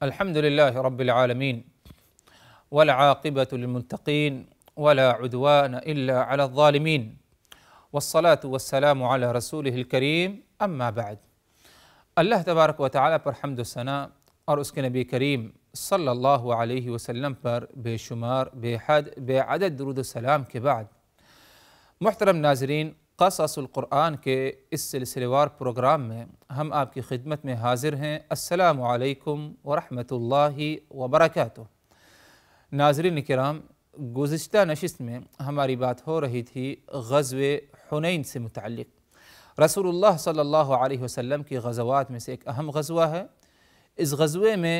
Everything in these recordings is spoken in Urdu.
الحمد لله رب العالمين والعاقبة للمتقين ولا عدوان إلا على الظالمين والصلاة والسلام على رسوله الكريم اما بعد۔ اللہ تبارک و تعالیٰ پر حمد و ثنا اور اس کے نبی کریم صلی اللہ علیہ وسلم پر بے شمار بے حد بے عدد درود و سلام کے بعد، محترم ناظرین، قصص القرآن کے اس سلسلے وار پروگرام میں ہم آپ کی خدمت میں حاضر ہیں۔ السلام علیکم ورحمۃ اللہ وبرکاتہ۔ ناظرین کرام، گزشتہ نشست میں ہماری بات ہو رہی تھی غزوہ حنین سے متعلق۔ رسول اللہ صلی اللہ علیہ وسلم کی غزوات میں سے ایک اہم غزوہ ہے۔ اس غزوے میں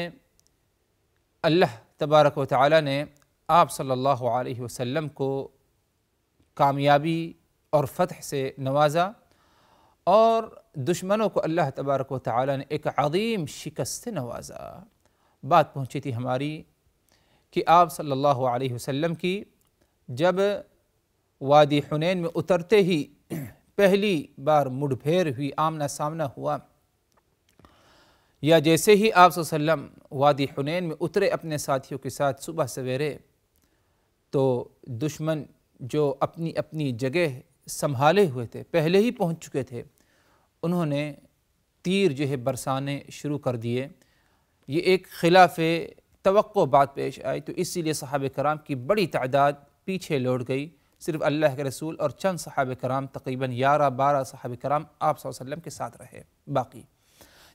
اللہ تبارک و تعالیٰ نے آپ صلی اللہ علیہ وسلم کو کامیابی اور فتح سے نوازا، اور دشمنوں کو اللہ تبارک و تعالیٰ نے ایک عظیم شکست سے نوازا۔ بات پہنچی تھی ہماری کہ آپ صلی اللہ علیہ وسلم کی جب وادی حنین میں اترتے ہی پہلی بار مڈ پھیر ہوئی، آمنا سامنا ہوا، یا جیسے ہی آپ صلی اللہ علیہ وسلم وادی حنین میں اترے اپنے ساتھیوں کے ساتھ صبح سویرے، تو دشمن جو اپنی اپنی جگہ سنبھالے ہوئے تھے، پہلے ہی پہنچ چکے تھے، انہوں نے تیر جو ہے برسانے شروع کر دیے۔ یہ ایک خلاف توقع بات پیش آئی، تو اسی لیے صحابہ کرام کی بڑی تعداد پیچھے لوٹ گئی۔ صرف اللہ کے رسول اور چند صحابہ کرام، تقریباً 11-12 صحابہ کرام آپ صلی اللہ علیہ وسلم کے ساتھ رہے۔ باقی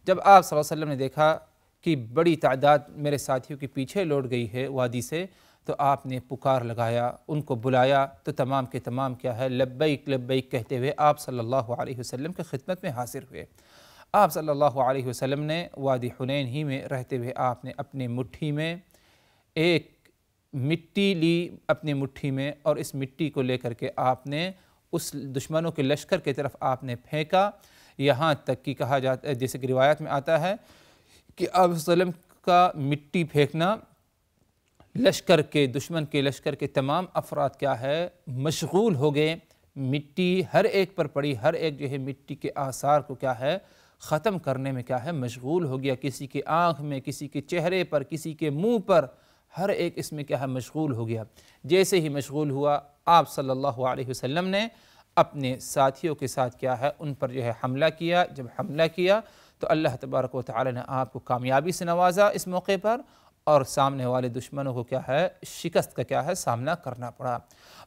جب آپ صلی اللہ علیہ وسلم نے دیکھا کہ بڑی تعداد میرے ساتھیوں کی پیچھے لوٹ گئی ہے وادی سے، تو آپ نے پکار لگایا، ان کو بلایا، تو تمام کے تمام کیا ہے، لبیک لبیک کہتے ہوئے آپ صلی اللہ علیہ وسلم کی خدمت میں حاضر ہوئے۔ آپ صلی اللہ علیہ وسلم نے وادی حنین ہی میں رہتے ہوئے آپ نے اپنی مٹھی میں ایک مٹی لی اپنی مٹھی میں، اور اس مٹی کو لے کر کے آپ نے اس دشمنوں کے لشکر کی طرف آپ نے پھینکا، یہاں تک کہ کہا جاتا ہے، جیسے کہ روایات میں آتا ہے کہ آپ صلی اللہ علیہ وسلم کا مٹی پھینکنا لشکر کے، دشمن کے لشکر کے تمام افراد کیا ہے، مشغول ہو گئے، مٹی ہر ایک پر پڑی، ہر ایک جو ہے مٹی کے آثار کو کیا ہے ختم کرنے میں کیا ہے مشغول ہو گیا، کسی کے آنکھ میں، کسی کے چہرے پر، کسی کے منہ پر، ہر ایک اس میں کیا ہے مشغول ہو گیا۔ جیسے ہی مشغول ہوا، آپ صلی اللہ علیہ وسلم نے اپنے ساتھیوں کے ساتھ کیا ہے ان پر جو ہے حملہ کیا۔ جب حملہ کیا تو اللہ تبارک و تعالی نے آپ کو کامیابی سے نوازا اس موقع پر، اور سامنے والے دشمنوں کو کیا ہے شکست کا کیا ہے سامنا کرنا پڑا۔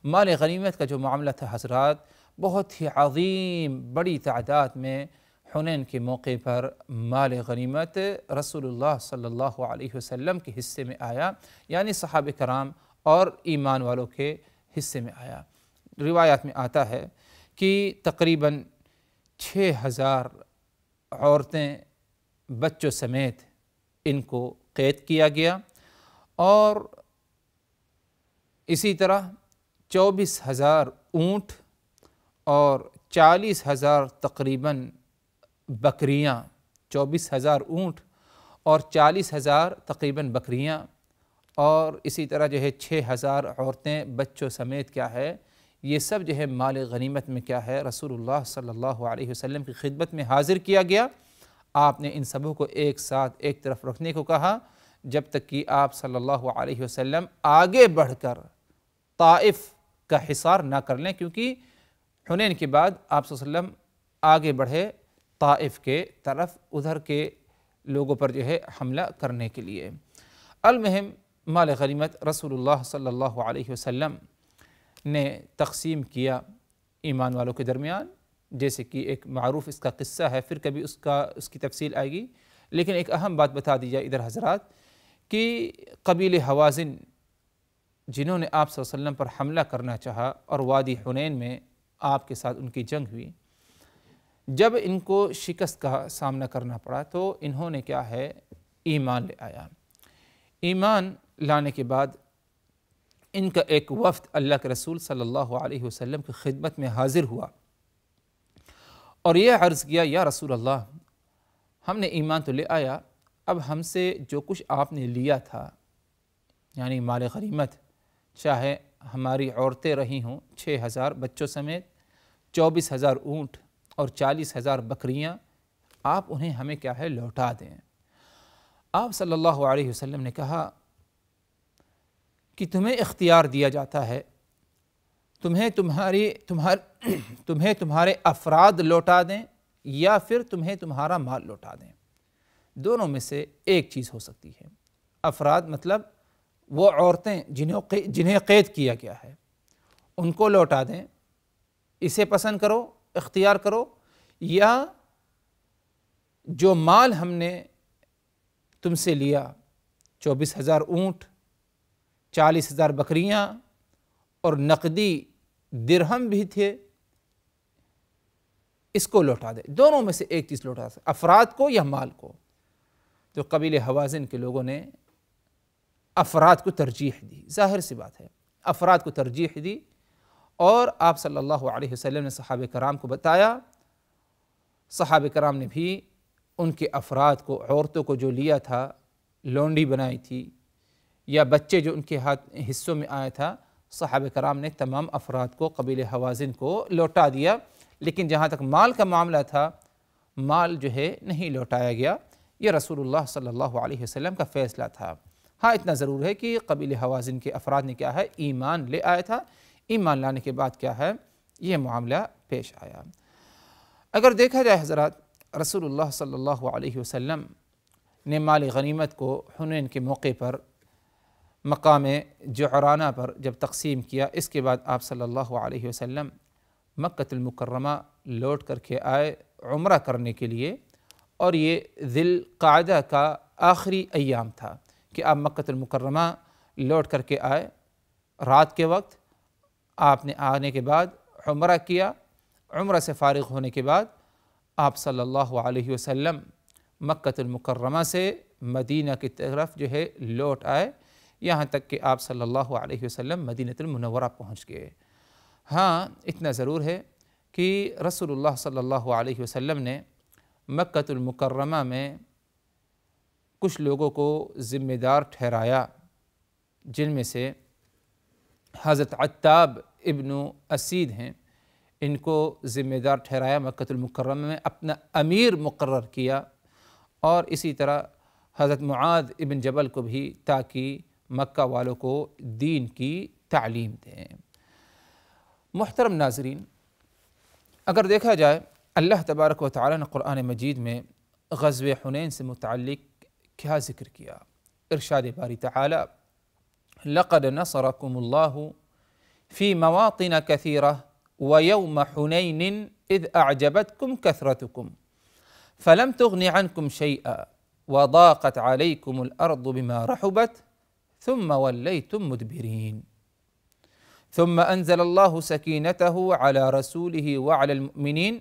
مال غنیمت کا جو معاملہ تھا حضرات، بہت ہی عظیم بڑی تعداد میں حنین کے موقع پر مال غنیمت رسول اللہ صلی اللہ علیہ وسلم کے حصے میں آیا، یعنی صحابہ کرام اور ایمان والوں کے حصے میں آیا۔ روایات میں آتا ہے کہ تقریباً 6000 عورتیں بچوں سمیت ان کو قید کیا گیا، اور اسی طرح 24,000 اونٹ اور 40,000 تقریباً بکریاں، 24,000 اونٹ اور 40,000 تقریباً بکریاں، اور اسی طرح جو ہے 6,000 عورتیں بچوں سمیت کیا ہے، یہ سب جو ہے مال غنیمت میں کیا ہے رسول اللہ صلی اللہ علیہ وسلم کی خدمت میں حاضر کیا گیا۔ آپ نے ان سبوں کو ایک ساتھ ایک طرف رکھنے کو کہا، جب تک کہ آپ صلی اللہ علیہ وسلم آگے بڑھ کر طائف کا حصار نہ کر لیں، کیونکہ حنین کے بعد آپ صلی اللہ علیہ وسلم آگے بڑھے طائف کے طرف، ادھر کے لوگوں پر جو ہے حملہ کرنے کے لیے۔ المہم مال غنیمت رسول اللہ صلی اللہ علیہ وسلم نے تقسیم کیا ایمان والوں کے درمیان، جیسے کہ ایک معروف اس کا قصہ ہے، پھر کبھی اس کی تفصیل آئے گی، لیکن ایک اہم بات بتا دی جائے ادھر حضرات، کہ قبیلہ حوازن جنہوں نے آپ صلی اللہ علیہ وسلم پر حملہ کرنا چاہا اور وادی حنین میں آپ کے ساتھ ان کی جنگ ہوئی، جب ان کو شکست کا سامنا کرنا پڑا تو انہوں نے کیا ہے ایمان لے آیا۔ ایمان لانے کے بعد ان کا ایک وفد اللہ کے رسول صلی اللہ علیہ وسلم کی خدمت میں حاضر ہوا، اور یہ عرض کیا، یا رسول اللہ، ہم نے ایمان تو لے آیا، اب ہم سے جو کچھ آپ نے لیا تھا، یعنی مال غنیمت، چاہے ہماری عورتیں رہی ہوں 6,000 بچوں سمیت، 24,000 اونٹ اور 40,000 بکریاں، آپ انہیں ہمیں کیا ہے لوٹا دیں۔ آپ صلی اللہ علیہ وسلم نے کہا کہ تمہیں اختیار دیا جاتا ہے، تمہیں تمہارے افراد لوٹا دیں یا پھر تمہیں تمہارا مال لوٹا دیں، دونوں میں سے ایک چیز ہو سکتی ہے۔ افراد مطلب وہ عورتیں جنہیں قید کیا گیا ہے، ان کو لوٹا دیں، اسے پسند کرو، اختیار کرو، یا جو مال ہم نے تم سے لیا، 24,000 اونٹ، 40,000 بکریاں اور نقدی درہم بھی تھے، اس کو لوٹا دے۔ دونوں میں سے ایک چیز لوٹا دے، افراد کو یا مال کو۔ تو قبیلہ حوازن کے لوگوں نے افراد کو ترجیح دی، ظاہر سی بات ہے، افراد کو ترجیح دی، اور آپ صلی اللہ علیہ وسلم نے صحابہ کرام کو بتایا، صحابہ کرام نے بھی ان کے افراد کو، عورتوں کو جو لیا تھا، لونڈی بنائی تھی، یا بچے جو ان کے حصوں میں آیا تھا، صحابہ کرام نے تمام افراد کو، قبیلہ حوازن کو لوٹا دیا، لیکن جہاں تک مال کا معاملہ تھا، مال جو ہے نہیں لوٹایا گیا، یہ رسول اللہ صلی اللہ علیہ وسلم کا فیصلہ تھا۔ ہاں اتنا ضرور ہے کہ قبیلہ حوازن کے افراد نے کیا ہے، ایمان لے آیا تھا، ایمان لانے کے بعد کیا ہے، یہ معاملہ پیش آیا۔ اگر دیکھا جائے حضرات، رسول اللہ صلی اللہ علیہ وسلم نے مال غنیمت کو حنین کے موقع پر مقام جعرانہ پر جب تقسیم کیا، اس کے بعد آپ صلی اللہ علیہ وسلم مکۃ المکرمہ لوٹ کر کے آئے عمرہ کرنے کے لیے، اور یہ ذی القعدہ کا آخری ایام تھا کہ آپ مکۃ المکرمہ لوٹ کر کے آئے۔ رات کے وقت آپ نے آنے کے بعد عمرہ کیا، عمرہ سے فارغ ہونے کے بعد آپ صلی اللہ علیہ وسلم مکۃ المکرمہ سے مدینہ کی طرف جو ہے لوٹ آئے، یہاں تک کہ آپ صلی اللہ علیہ وسلم مدینہ المنورہ پہنچ گئے۔ ہاں اتنا ضرور ہے کہ رسول اللہ صلی اللہ علیہ وسلم نے مکۃ المکرمہ میں کچھ لوگوں کو ذمہ دار ٹھہرایا، جن میں سے حضرت عتاب ابن اسید ہیں، ان کو ذمہ دار ٹھہرایا، مکۃ المکرمہ میں اپنا امیر مقرر کیا، اور اسی طرح حضرت معاذ ابن جبل کو بھی، تاکہ مکہ والوں کو دین کی تعلیم دیں۔ محترم ناظرین، اگر دیکھا جائے، اللہ تبارک و تعالی نے قرآن مجید میں غزوہ حنین سے متعلق کیا ذکر کیا؟ ارشاد باری تعالی، لقد نصرکم اللہ فی مواطن کثیرہ ویوم حنین اذ اعجبتکم کثرتکم فلم تغن عنکم شیئا وضاقت علیکم الارض بما رحبت ثم ولیتم مدبرین ثم انزل اللہ سکینتہ علی رسولہ وعلی المؤمنین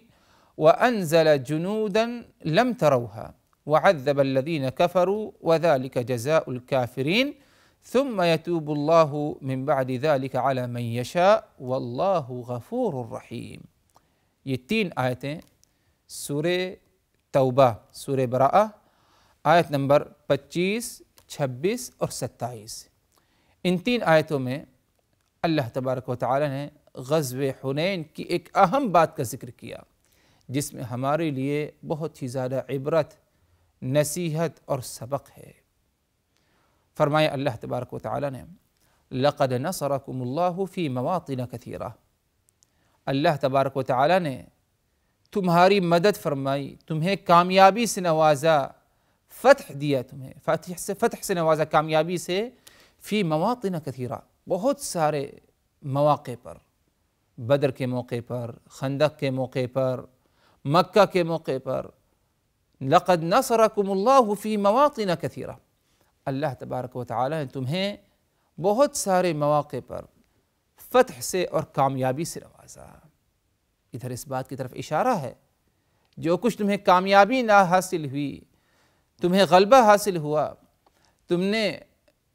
وانزل جنودا لم تروها وعذب الذین کفروا وذلک جزاء الکافرین ثم يتوب اللہ من بعد ذلك على من یشاء واللہ غفور الرحیم۔ یہ 3 آیتیں سورہ توبہ، سورہ براءہ، آیت نمبر 25، 26 اور 27۔ ان 3 آیتوں میں اللہ تبارک و تعالی نے غزوہ حنین کی ایک اہم بات کا ذکر کیا، جس میں ہمارے لیے بہت ہی زیادہ عبرت، نصیحت اور سبق ہے۔ فرمایا اللہ تبارک و تعالی نے، لقد نصرکم اللہ فی مواطن کثیرہ، اللہ تبارک و تعالی نے تمہاری مدد فرمائی، تمہیں کامیابی سے نوازا، فتح دیا، تمہیں فتح سے نوازا، کامیابی سے، فی مواطن کثیرہ، بہت سارے مواقع پر، بدر کے موقع پر، خندق کے موقع پر، مکہ کے موقع پر، لقد نصرکم اللہ فی مواطن کثیرہ، اللہ تبارک و تعالی نے تمہیں بہت سارے مواقع پر فتح سے اور کامیابی سے نوازا۔ ادھر اس بات کی طرف اشارہ ہے، جو کچھ تمہیں کامیابی نہ حاصل ہوئی، تمہیں غلبہ حاصل ہوا، تم نے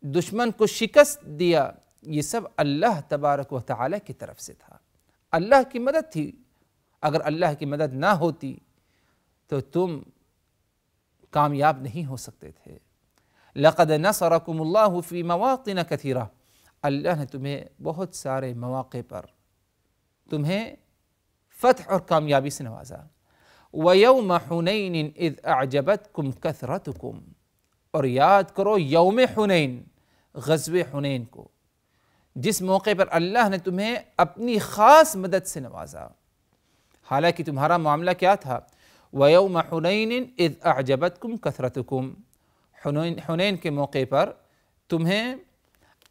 دشمن کو شکست دیا، یہ سب اللہ تبارک و تعالی کی طرف سے تھا، اللہ کی مدد تھی۔ اگر اللہ کی مدد نہ ہوتی تو تم کامیاب نہیں ہو سکتے تھے۔ لقد نصرکم اللہ فی مواطن کثیرہ، اللہ نے تمہیں بہت سارے مواقع پر تمہیں فتح اور کامیابی سے نوازا۔ وَيَوْمَ حُنَيْنٍ إِذْ أَعْجَبَتْكُمْ كَثْرَتُكُمْ، اور یاد کرو یوم حنین، غزوہ حنین کو، جس موقع پر اللہ نے تمہیں اپنی خاص مدد سے نوازا۔ حالانکہ تمہارا معاملہ کیا تھا؟ وَيَوْمَ حُنَيْنٍ إِذْ أَعْجَبَتْكُمْ كَثْرَتُكُمْ، حنین کے موقع پر تمہیں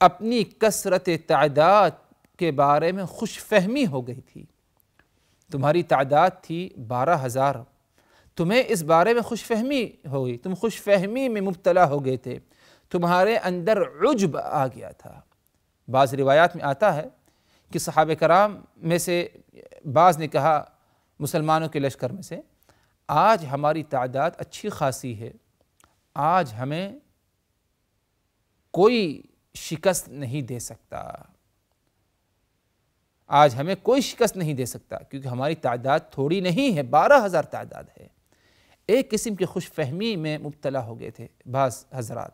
اپنی کثرت تعداد کے بارے میں خوش فہمی ہو گئی تھی۔ تمہاری تعداد تھی 12,000، تمہیں اس بارے میں خوش فہمی ہو گئی، تم خوش فہمی میں مبتلا ہو گئے تھے، تمہارے اندر عجب آ گیا تھا۔ بعض روایات میں آتا ہے کہ صحابہ کرام میں سے بعض نے کہا، مسلمانوں کے لشکر میں سے، آج ہماری تعداد اچھی خاصی ہے، آج ہمیں کوئی شکست نہیں دے سکتا، آج ہمیں کوئی شکست نہیں دے سکتا، کیونکہ ہماری تعداد تھوڑی نہیں ہے، 12,000 تعداد ہے۔ ایک قسم کی خوش فہمی میں مبتلا ہو گئے تھے بعض حضرات،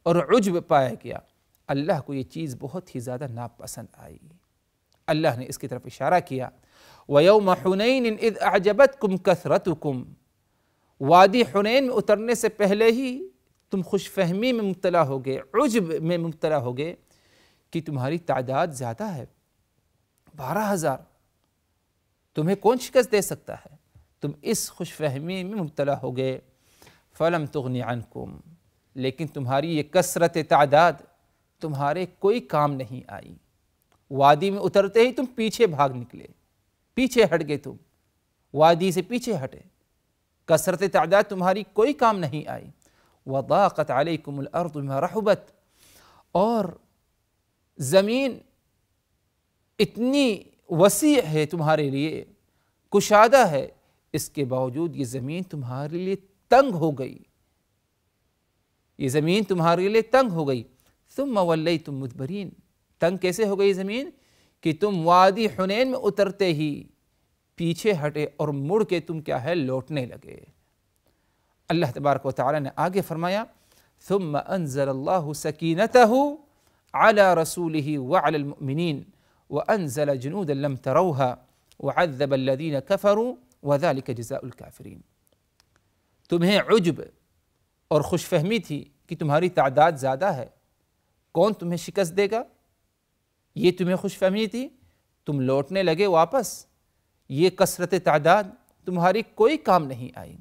اور عجب پایا گیا۔ اللہ کو یہ چیز بہت ہی زیادہ ناپسند آئی۔ اللہ نے اس کی طرف اشارہ کیا، وَيَوْمَ حُنَيْنٍ إِذْ أَعْجَبَتْكُمْ كَثْرَتُكُمْ، وادی حنین میں اترنے سے پہلے ہی تم خوش فہمی میں مبتلا ہو گئے، عجب میں مبتلا ہو گئے کہ تمہاری تعداد زیادہ ہے، 12,000، تمہیں کون شکست دے سکتا ہے؟ تم اس خوش فہمی میں مبتلا ہو گئے۔ فَلَمْ تُغْنِ عَنْكُمْ، لیکن تمہاری یہ کثرت تعداد تمہارے کوئی کام نہیں آئی۔ وادی میں اترتے ہی تم پیچھے بھاگ نکلے، پیچھے ہٹ گئے، تم وادی سے پیچھے ہٹے، کثرت تعداد تمہاری کوئی کام نہیں آئی۔ وَضَاقَتْ عَلَيْكُمُ الْأَرْضُ بِمَا رَحُبَتْ، اور زمین اتنی وسیع ہے تمہارے لیے، کشادہ ہے، اس کے باوجود یہ زمین تمہارے لیے تنگ ہو گئی، یہ زمین تمہارے لیے تنگ ہو گئی۔ ثُمَّ وَلَّيْتُمْ مُدْبِرِينَ، تنگ کیسے ہو گئی زمین؟ کہ تم وادی حنین میں اترتے ہی پیچھے ہٹے اور مڑ کے تم کیا ہے، لوٹنے لگے۔ اللہ تبارک و تعالی نے آگے فرمایا، ثُمَّ أَنزَلَ اللَّهُ سَكِينَتَهُ عَلَى رَسُولِهِ وَعَلَى الْمُؤْمِنِينَ وَأَنزَلَ جُنُودًا لَمْ تَرَوْهَا وَعَذَّبَ الَّذِينَ كَفَرُوا وَذَلِكَ جَزَاءُ الْكَافِرِينَ۔ تمہیں عجب اور خوش فہمی تھی کہ تمہاری تعداد زیادہ ہے، کون تمہیں شکست دے گا؟ یہ تمہیں خوش فہمی تھی، تم لوٹنے لگے واپس، یہ کثرت تعداد تمہاری کوئی کام نہیں آئی۔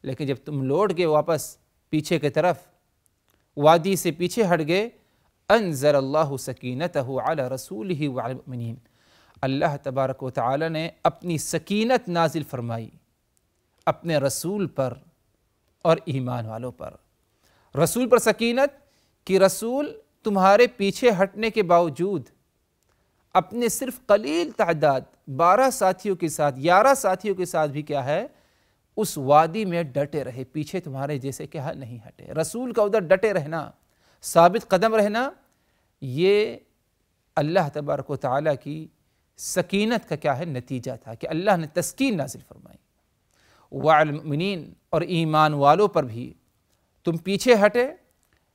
لیکن جب تم لوٹ گئے واپس پیچھے کی طرف، وادی سے پیچھے ہٹ گئے، انزل اللہ سکینتہ علی رسولہ وعلی المؤمنین، اللہ تبارک و تعالی نے اپنی سکینت نازل فرمائی اپنے رسول پر اور ایمان والوں پر۔ رسول پر سکینت کہ رسول تمہارے پیچھے ہٹنے کے باوجود اپنے صرف قلیل تعداد 12 ساتھیوں کے ساتھ، 11 ساتھیوں کے ساتھ بھی کیا ہے، اس وادی میں ڈٹے رہے، پیچھے تمہارے جیسے کیا نہیں ہٹے۔ رسول کا ادھر ڈٹے رہنا، ثابت قدم رہنا، یہ اللہ تبارک و تعالیٰ کی سکینت کا کیا ہے، نتیجہ تھا کہ اللہ نے تسکین نازل فرمائی۔ وعلی المؤمنین، اور ایمان والوں پر بھی تم پیچھے ہٹے،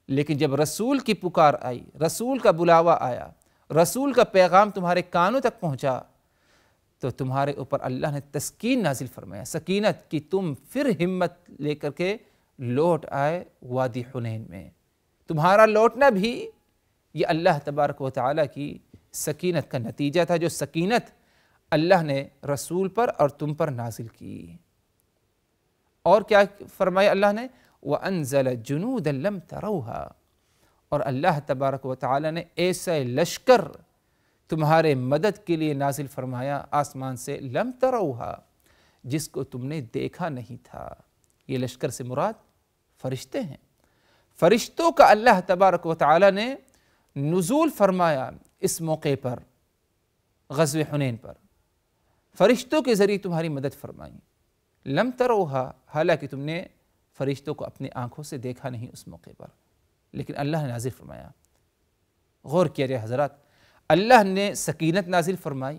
لیکن جب رسول کی پکار آئی، رسول کا بلاوا آیا، رسول کا پیغام تمہارے کانوں تک پہنچا، تو تمہارے اوپر اللہ نے تسکین نازل فرمایا، سکینت، کہ تم پھر ہمت لے کر کے لوٹ آئے وادی حنین میں۔ تمہارا لوٹنا بھی یہ اللہ تبارک و تعالیٰ کی سکینت کا نتیجہ تھا، جو سکینت اللہ نے رسول پر اور تم پر نازل کی۔ اور کیا فرمایا اللہ نے؟ وَأَنزَلَ جُنُودًا لَمْ تَرَوْهَا، اور اللہ تبارک و تعالیٰ نے ایسا لشکر تمہارے مدد کے لیے نازل فرمایا آسمان سے، لم تروہا، جس کو تم نے دیکھا نہیں تھا۔ یہ لشکر سے مراد فرشتے ہیں۔ فرشتوں کا اللہ تبارک و تعالیٰ نے نزول فرمایا اس موقع پر، غزوہ حنین پر، فرشتوں کے ذریعے تمہاری مدد فرمائی۔ لم تروہا، حالانکہ تم نے فرشتوں کو اپنی آنکھوں سے دیکھا نہیں اس موقع پر، لیکن اللہ نے نازل فرمایا۔ غور کیا جائے حضرات، اللہ نے سکینت نازل فرمائی،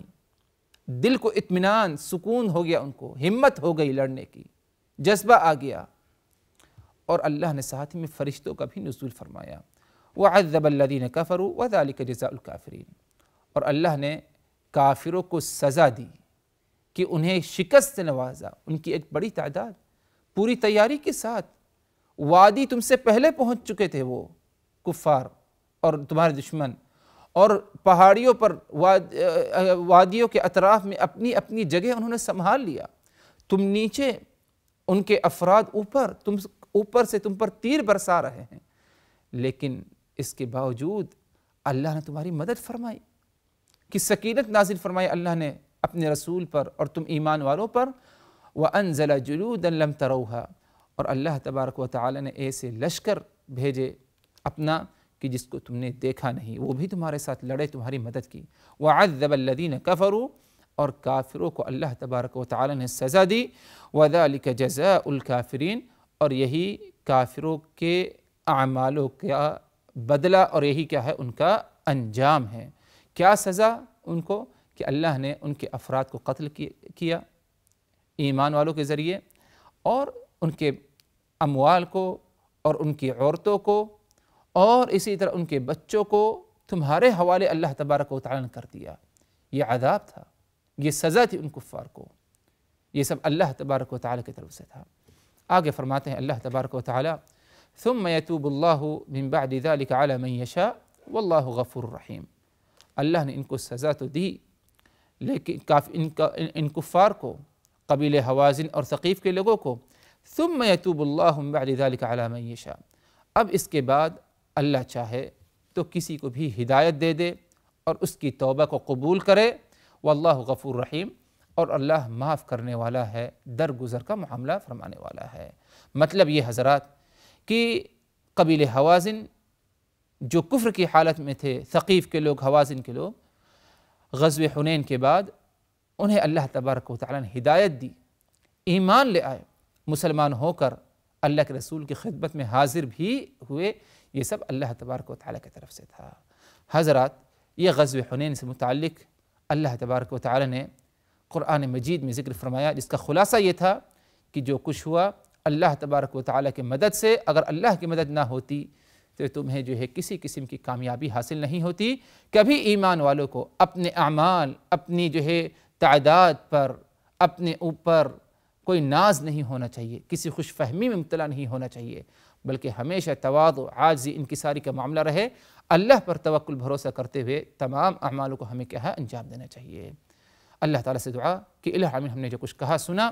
دل کو اطمینان، سکون ہو گیا، ان کو ہمت ہو گئی لڑنے کی، جذبہ آ گیا، اور اللہ نے ساتھ میں فرشتوں کا بھی نزول فرمایا۔ وَعَذَّبَ الَّذِينَ كَفَرُوا وَذَلِكَ جَزَاءُ الْكَافِرِينَ، اور اللہ نے کافروں کو سزا دی کہ انہیں شکست سے نوازا، ان کی ایک بڑی تعداد پوری تیاری کے ساتھ وادی تم سے پہلے پہنچ چکے تھے وہ کفار اور تمہارے دشمن، اور پہاڑیوں پر وادیوں کے اطراف میں اپنی اپنی جگہ انہوں نے سنبھال لیا، تم نیچے، ان کے افراد اوپر، تم اوپر سے تم پر تیر برسا رہے ہیں، لیکن اس کے باوجود اللہ نے تمہاری مدد فرمائی کہ سکینت نازل فرمائی اللہ نے اپنے رسول پر اور تم ایمان والوں پر۔ وَأَنزَلَ جُلُودًا لَمْ تَرَوْهَا، اور اللہ تبارک و تعالی نے ایسے لشکر بھیجے اپنا کہ جس کو تم نے دیکھا نہیں، وہ بھی تمہارے ساتھ لڑے، تمہاری مدد کی۔ وَعَذَّبَ الَّذِينَ كَفَرُوا، اور کافروں کو اللہ تبارک و تعالی نے سزا دی۔ وَذَلِكَ جَزَاءُ الْكَافِرِينَ، اور یہی کافروں کے اعمالوں کا بدلہ اور یہی کیا ہے ان کا انجام ہے۔ کیا سزا ان کو؟ کہ اللہ نے ان کے افراد کو قتل کیا ایمان والوں کے ذریعے، اور ان کے اموال کو اور ان کی عورتوں کو اور اسی طرح ان کے بچوں کو تمہارے حوالے اللہ تبارک و تعالی نے کر دیا۔ یہ عذاب تھا، یہ سزا تھی ان کفار کو، یہ سب اللہ تبارک و تعالی کی طرف سے تھا۔ آگے فرماتے ہیں اللہ تبارک و تعالی ثم يتوب الله من بعد ذلك على من يشاء والله غفور رحیم۔ اللہ نے ان کو سزا تو دی، لیکن ان کفار کو، قبیل حوازن اور ثقیف کے لوگوں کو، ثم يتوب الله من بعد ذلك على من يشاء، اب اس کے بعد اللہ چاہے تو کسی کو بھی ہدایت دے دے اور اس کی توبہ کو قبول کرے، واللہ غفور رحیم، اور اللہ معاف کرنے والا ہے، درگزر کا معاملہ فرمانے والا ہے۔ مطلب یہ حضرات کہ قبیل حوازن جو کفر کی حالت میں تھے، ثقیف کے لوگ، حوازن کے لوگ، غزوہ حنین کے بعد انہیں اللہ تبارک و تعالی نے ہدایت دی، ایمان لے آئے، مسلمان ہو کر اللہ کے رسول کی خدمت میں حاضر بھی ہوئے، یہ سب اللہ تبارک و تعالی کی طرف سے تھا۔ حضرات یہ غزوہ حنین سے متعلق اللہ تبارک و تعالی نے قرآن مجید میں ذکر فرمایا، جس کا خلاصہ یہ تھا کہ جو کچھ ہوا اللہ تبارک و تعالی کی مدد سے، اگر اللہ کی مدد نہ ہوتی تو تمہیں جو ہے کسی قسم کی کامیابی حاصل نہیں ہوتی۔ کبھی ایمان والوں کو اپنے اعمال، اپنی جو ہے تعداد پر، اپنے اوپر کوئی ناز نہیں ہونا چاہیے، کسی خوش فہمی میں مبتلا نہیں ہونا چاہیے، بلکہ ہمیشہ تواضع، عاجزی، انکساری کا معاملہ رہے، اللہ پر توکل بھروسہ کرتے ہوئے تمام اعمالوں کو ہمیں کیا ہے انجام دینا چاہیے۔ اللہ تعالیٰ سے دعا کہ الہ العالمین ہم نے جو کچھ کہا سنا،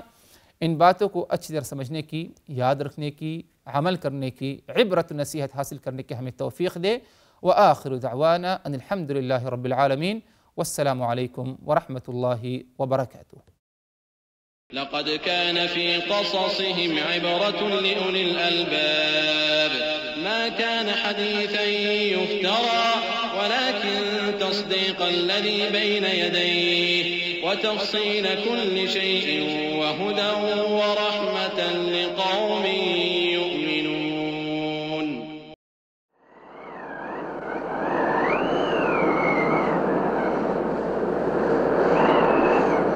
ان باتوں کو اچھی طرح سمجھنے کی، یاد رکھنے کی، عمل کرنے کی، عبرت و نصیحت حاصل کرنے کی ہمیں توفیق دے۔ وآخر دعوانا ان الحمد للہ رب العالمین، والسلام علیکم ورحمۃ اللہ وبرکاتہ۔ لقد كان في قصصهم عبرة لأولي الألباب ما كان حديثا يفترى ولكن تصديق الذي بين يديه وتفصيل كل شيء وهدى ورحمة لقوم